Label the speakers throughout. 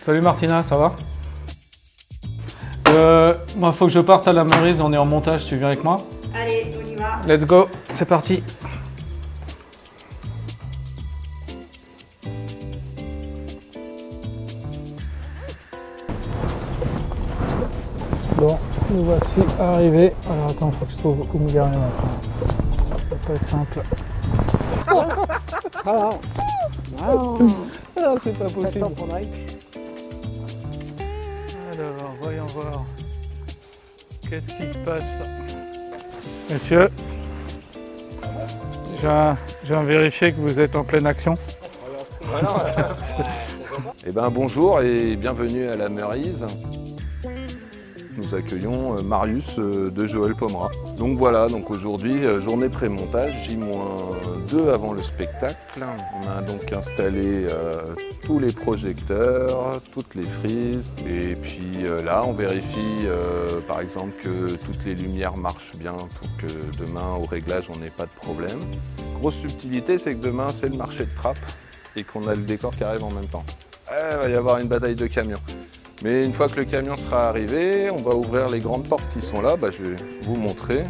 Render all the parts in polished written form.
Speaker 1: Salut Martina, ça va? Moi, faut que je parte à la Meurize, on est en montage, tu viens avec moi?
Speaker 2: Allez, on y va.
Speaker 1: Let's go, c'est parti. Bon, nous voici arrivés. Alors attends, faut que je trouve où me garer maintenant. Ça peut être simple. Ah, c'est pas possible. Alors, voyons voir. Qu'est-ce qui se passe? Monsieur, je viens vérifier que vous êtes en pleine action.
Speaker 3: Eh ben, bonjour et bienvenue à la Meurize. Nous accueillons Marius de Joël Pomera. Donc voilà, donc aujourd'hui, journée pré-montage, J-2 avant le spectacle. On a donc installé tous les projecteurs, toutes les frises. Et puis là, on vérifie par exemple que toutes les lumières marchent bien pour que demain, au réglage, on n'ait pas de problème. Grosse subtilité, c'est que demain, c'est le marché de trappe et qu'on a le décor qui arrive en même temps. Il va y avoir une bataille de camions. Mais une fois que le camion sera arrivé, on va ouvrir les grandes portes qui sont là. Je vais vous montrer.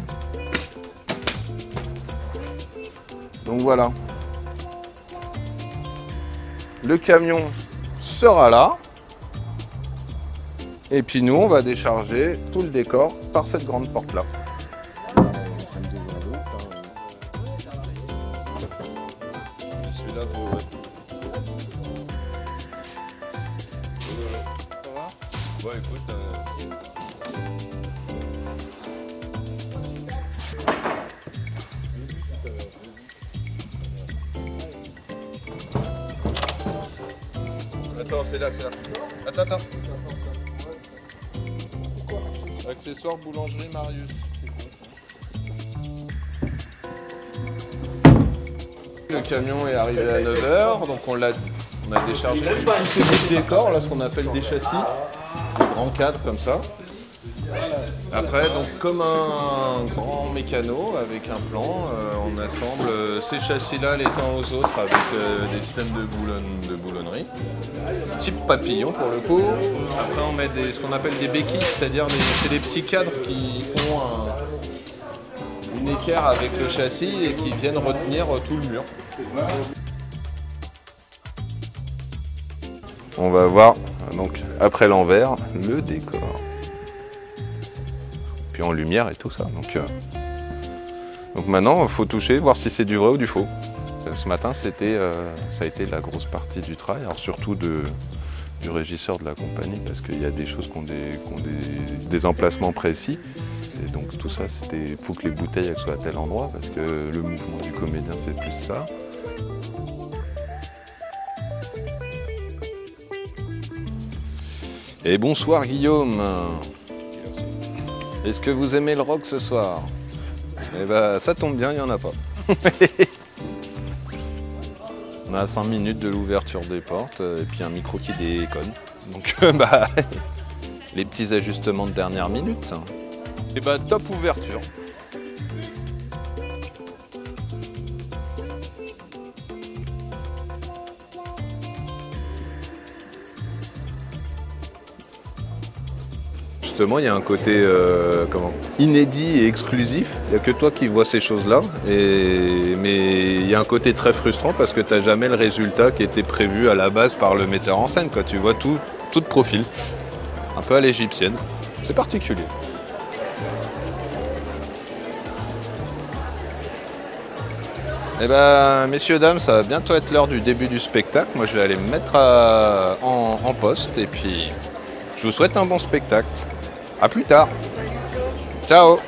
Speaker 3: Donc voilà. Le camion sera là. Et puis nous, on va décharger tout le décor par cette grande porte-là.
Speaker 4: Ouais, écoute, attends, c'est là, c'est là. Attends. Accessoires boulangerie Marius. Le camion est arrivé à 9h, donc on a déchargé tous ces bouts de décor, là, ce qu'on appelle des châssis. Grand cadre comme ça. Après, donc comme un grand mécano avec un plan, on assemble ces châssis-là les uns aux autres avec des systèmes de boulonnerie. Type papillon pour le coup. Après, on met ce qu'on appelle des béquilles, c'est-à-dire c'est des petits cadres qui font une équerre avec le châssis et qui viennent retenir tout le mur.
Speaker 3: On va voir, donc, après l'envers, le décor. Puis en lumière et tout ça. Donc maintenant, il faut toucher, voir si c'est du vrai ou du faux. Ce matin, ça a été la grosse partie du travail, alors surtout du régisseur de la compagnie, parce qu'il y a des choses qui ont des emplacements précis. Et donc tout ça, il faut que les bouteilles soient à tel endroit, parce que le mouvement du comédien, c'est plus ça. Et bonsoir Guillaume. Est-ce que vous aimez le rock ce soir? Eh ben ça tombe bien, il n'y en a pas. On a 5 minutes de l'ouverture des portes et puis un micro qui déconne. Donc les petits ajustements de dernière minute. Et bah top ouverture. Justement, il y a un côté inédit et exclusif. Il n'y a que toi qui vois ces choses-là. Mais il y a un côté très frustrant parce que tu n'as jamais le résultat qui était prévu à la base par le metteur en scène. Tu vois tout de profil. Un peu à l'égyptienne. C'est particulier. Eh ben, messieurs, dames, ça va bientôt être l'heure du début du spectacle. Moi, je vais aller me mettre en poste et puis je vous souhaite un bon spectacle. À plus tard. Ciao.